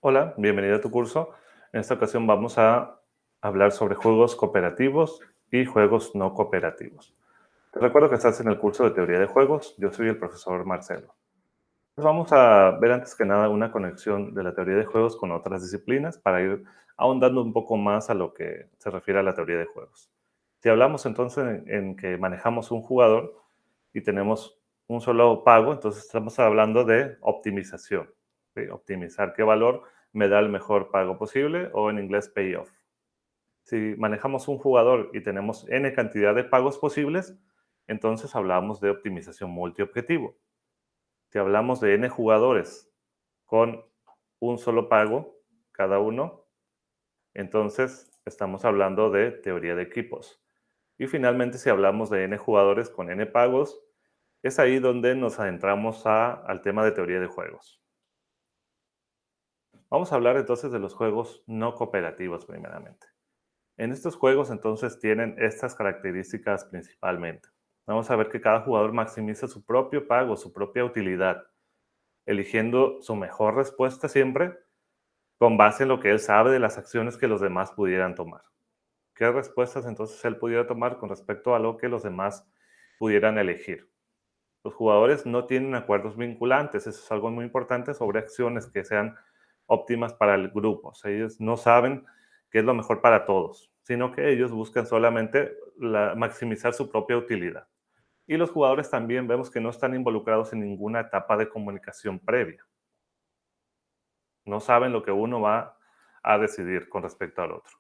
Hola, bienvenido a tu curso. En esta ocasión vamos a hablar sobre juegos cooperativos y juegos no cooperativos. Te recuerdo que estás en el curso de teoría de juegos. Yo soy el profesor Marcelo. Pues vamos a ver antes que nada una conexión de la teoría de juegos con otras disciplinas para ir ahondando un poco más a lo que se refiere a la teoría de juegos. Si hablamos entonces en que manejamos un jugador y tenemos un solo pago, entonces estamos hablando de optimización. ¿Sí? Optimizar qué valor me da el mejor pago posible o en inglés payoff. Si manejamos un jugador y tenemos n cantidad de pagos posibles, entonces hablamos de optimización multiobjetivo. Si hablamos de n jugadores con un solo pago cada uno, entonces estamos hablando de teoría de equipos. Y finalmente, si hablamos de n jugadores con n pagos, es ahí donde nos adentramos al tema de teoría de juegos. Vamos a hablar entonces de los juegos no cooperativos primeramente. En estos juegos entonces tienen estas características principalmente. Vamos a ver que cada jugador maximiza su propio pago, su propia utilidad, eligiendo su mejor respuesta siempre con base en lo que él sabe de las acciones que los demás pudieran tomar. ¿Qué respuestas entonces él pudiera tomar con respecto a lo que los demás pudieran elegir? Los jugadores no tienen acuerdos vinculantes, eso es algo muy importante sobre acciones que sean óptimas para el grupo. O sea, ellos no saben qué es lo mejor para todos, sino que ellos buscan solamente maximizar su propia utilidad. Y los jugadores también vemos que no están involucrados en ninguna etapa de comunicación previa. No saben lo que uno va a decidir con respecto al otro.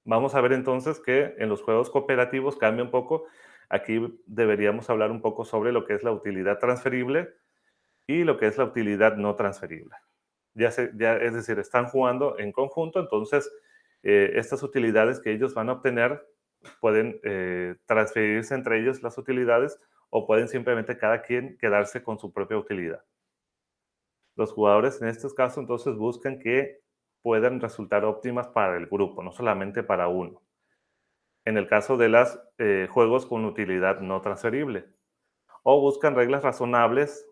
Vamos a ver entonces que en los juegos cooperativos cambia un poco. Aquí deberíamos hablar un poco sobre lo que es la utilidad transferible y lo que es la utilidad no transferible. Es decir, están jugando en conjunto, entonces estas utilidades que ellos van a obtener pueden transferirse entre ellos las utilidades o pueden simplemente cada quien quedarse con su propia utilidad. Los jugadores en estos casos entonces buscan que puedan resultar óptimas para el grupo, no solamente para uno. En el caso de los juegos con utilidad no transferible. O buscan reglas razonables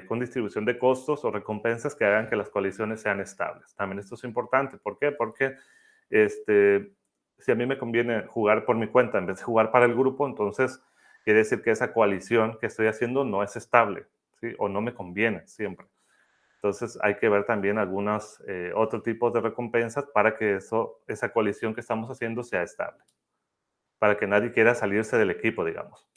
con distribución de costos o recompensas que hagan que las coaliciones sean estables. También esto es importante. ¿Por qué? Porque si a mí me conviene jugar por mi cuenta en vez de jugar para el grupo, entonces quiere decir que esa coalición que estoy haciendo no es estable, ¿sí? O no me conviene siempre. Entonces hay que ver también algunos otros tipos de recompensas para que esa coalición que estamos haciendo sea estable, para que nadie quiera salirse del equipo, digamos.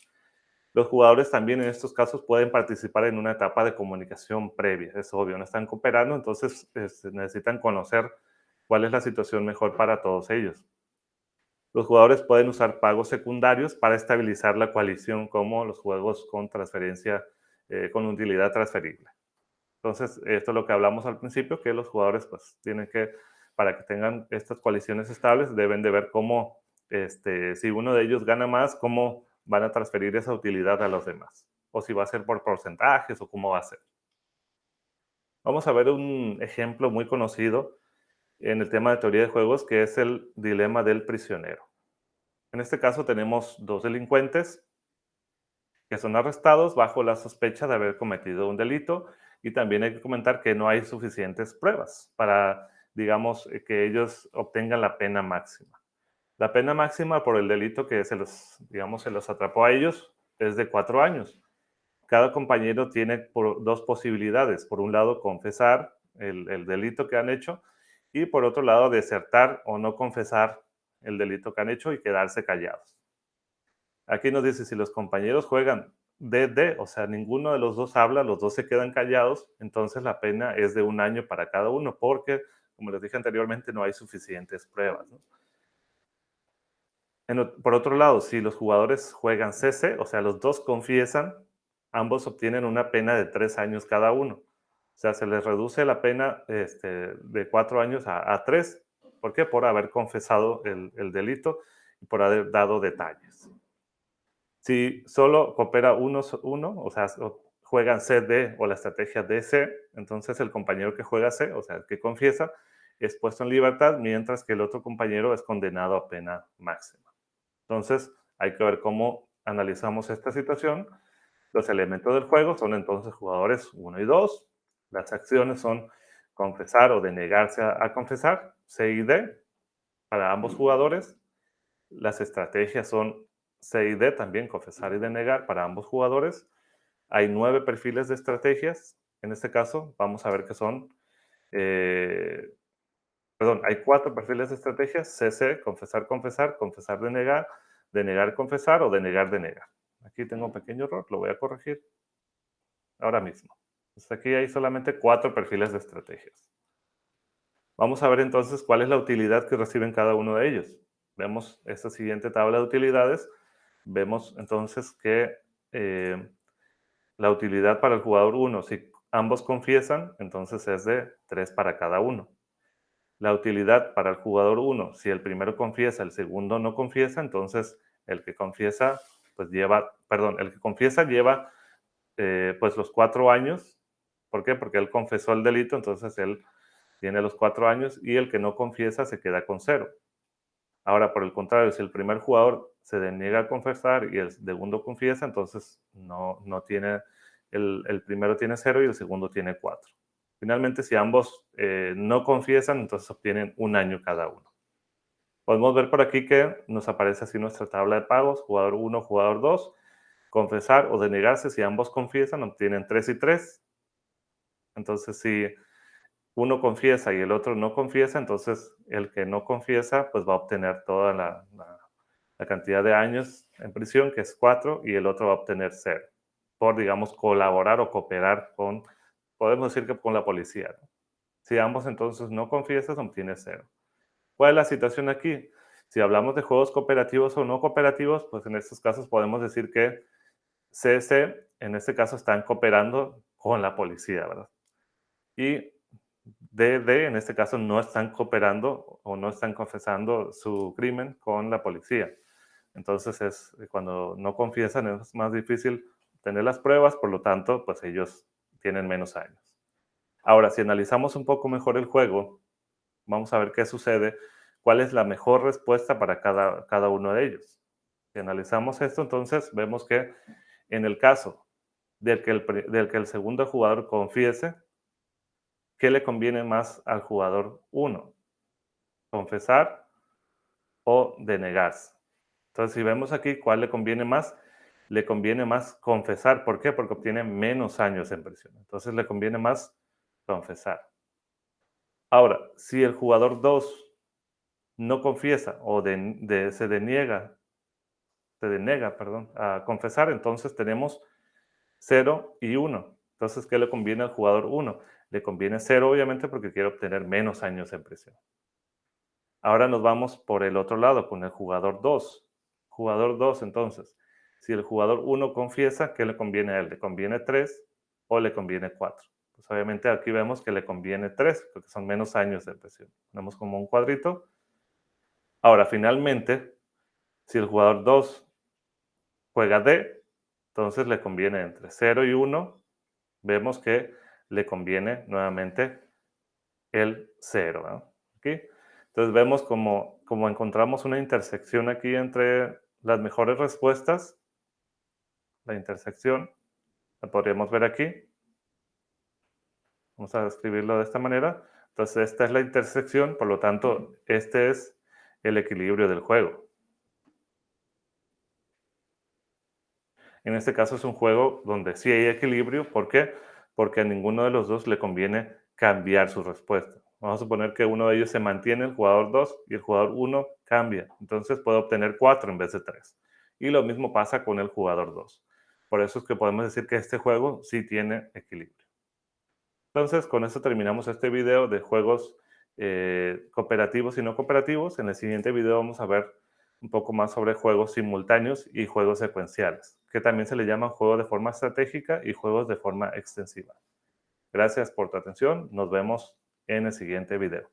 Los jugadores también en estos casos pueden participar en una etapa de comunicación previa, es obvio, no están cooperando, entonces necesitan conocer cuál es la situación mejor para todos ellos. Los jugadores pueden usar pagos secundarios para estabilizar la coalición, como los juegos con transferencia, con utilidad transferible. Entonces, esto es lo que hablamos al principio, que los jugadores pues tienen que, para que tengan estas coaliciones estables, deben de ver cómo, si uno de ellos gana más, cómo van a transferir esa utilidad a los demás. O si va a ser por porcentajes o cómo va a ser. Vamos a ver un ejemplo muy conocido en el tema de teoría de juegos, que es el dilema del prisionero. En este caso tenemos dos delincuentes que son arrestados bajo la sospecha de haber cometido un delito, y también hay que comentar que no hay suficientes pruebas para, digamos, que ellos obtengan la pena máxima. La pena máxima por el delito que se los atrapó a ellos es de 4 años. Cada compañero tiene dos posibilidades. Por un lado, confesar el delito que han hecho, y por otro lado, desertar o no confesar el delito que han hecho y quedarse callados. Aquí nos dice, si los compañeros juegan DD, o sea, ninguno de los dos habla, los dos se quedan callados, entonces la pena es de 1 año para cada uno, porque, como les dije anteriormente, no hay suficientes pruebas, ¿no? Por otro lado, si los jugadores juegan CC, o sea, los dos confiesan, ambos obtienen una pena de 3 años cada uno. O sea, se les reduce la pena de 4 años a 3. ¿Por qué? Por haber confesado el delito y por haber dado detalles. Si solo coopera uno, o sea, juegan CD o la estrategia DC, entonces el compañero que juega C, o sea, el que confiesa, es puesto en libertad, mientras que el otro compañero es condenado a pena máxima. Entonces, hay que ver cómo analizamos esta situación. Los elementos del juego son entonces jugadores 1 y 2. Las acciones son confesar o de negarse a confesar, C y D, para ambos jugadores. Las estrategias son C y D también, confesar y denegar para ambos jugadores. Hay 9 perfiles de estrategias. En este caso, vamos a ver que son, eh, perdón, hay 4 perfiles de estrategias, CC, confesar, confesar, confesar, denegar, confesar o denegar, denegar. Aquí tengo un pequeño error, lo voy a corregir ahora mismo. Entonces aquí hay solamente 4 perfiles de estrategias. Vamos a ver entonces cuál es la utilidad que reciben cada uno de ellos. Vemos esta siguiente tabla de utilidades. Vemos entonces que la utilidad para el jugador 1, si ambos confiesan, entonces es de 3 para cada uno. La utilidad para el jugador 1, si el primero confiesa, el segundo no confiesa, entonces el que confiesa, pues lleva, perdón, el que confiesa lleva pues los 4 años. ¿Por qué? Porque él confesó el delito, entonces él tiene los 4 años y el que no confiesa se queda con 0. Ahora, por el contrario, si el primer jugador se deniega a confesar y el segundo confiesa, entonces no tiene, el primero tiene 0 y el segundo tiene 4. Finalmente, si ambos no confiesan, entonces obtienen 1 año cada uno. Podemos ver por aquí que nos aparece así nuestra tabla de pagos, jugador 1, jugador 2, confesar o denegarse, si ambos confiesan, obtienen 3 y 3. Entonces, si uno confiesa y el otro no confiesa, entonces el que no confiesa pues va a obtener toda la cantidad de años en prisión, que es 4, y el otro va a obtener 0, por, digamos, colaborar o cooperar con, podemos decir que con la policía, ¿no? Si ambos entonces no confiesan, obtiene 0. ¿Cuál es la situación aquí? Si hablamos de juegos cooperativos o no cooperativos, pues en estos casos podemos decir que CC, en este caso, están cooperando con la policía, ¿verdad? Y DD, en este caso, no están cooperando o no están confesando su crimen con la policía. Entonces, cuando no confiesan es más difícil tener las pruebas, por lo tanto, pues ellos tienen menos años. Ahora, si analizamos un poco mejor el juego, vamos a ver qué sucede, cuál es la mejor respuesta para cada uno de ellos. Si analizamos esto, entonces vemos que en el caso del que el segundo jugador confiese, ¿qué le conviene más al jugador 1? ¿Confesar o denegarse? Entonces, si vemos aquí cuál le conviene más confesar. ¿Por qué? Porque obtiene menos años en prisión. Entonces, le conviene más confesar. Ahora, si el jugador 2 no confiesa o se denega, perdón, a confesar, entonces tenemos 0 y 1. Entonces, ¿qué le conviene al jugador 1? Le conviene 0, obviamente, porque quiere obtener menos años en prisión. Ahora nos vamos por el otro lado, con el jugador 2. Jugador 2, entonces, si el jugador 1 confiesa, ¿qué le conviene a él? ¿Le conviene 3 o le conviene 4? Pues obviamente aquí vemos que le conviene 3, porque son menos años de prisión. Ponemos como un cuadrito. Ahora, finalmente, si el jugador 2 juega D, entonces le conviene entre 0 y 1. Vemos que le conviene nuevamente el 0, ¿no? ¿Aquí? Entonces vemos como encontramos una intersección aquí entre las mejores respuestas, la intersección, la podríamos ver aquí. Vamos a escribirlo de esta manera. Entonces esta es la intersección, por lo tanto, este es el equilibrio del juego. En este caso es un juego donde sí hay equilibrio. ¿Por qué? Porque a ninguno de los dos le conviene cambiar su respuesta. Vamos a suponer que uno de ellos se mantiene, el jugador 2, y el jugador 1 cambia. Entonces puede obtener 4 en vez de 3. Y lo mismo pasa con el jugador 2. Por eso es que podemos decir que este juego sí tiene equilibrio. Entonces, con esto terminamos este video de juegos cooperativos y no cooperativos. En el siguiente video vamos a ver un poco más sobre juegos simultáneos y juegos secuenciales, que también se le llaman juegos de forma estratégica y juegos de forma extensiva. Gracias por tu atención. Nos vemos en el siguiente video.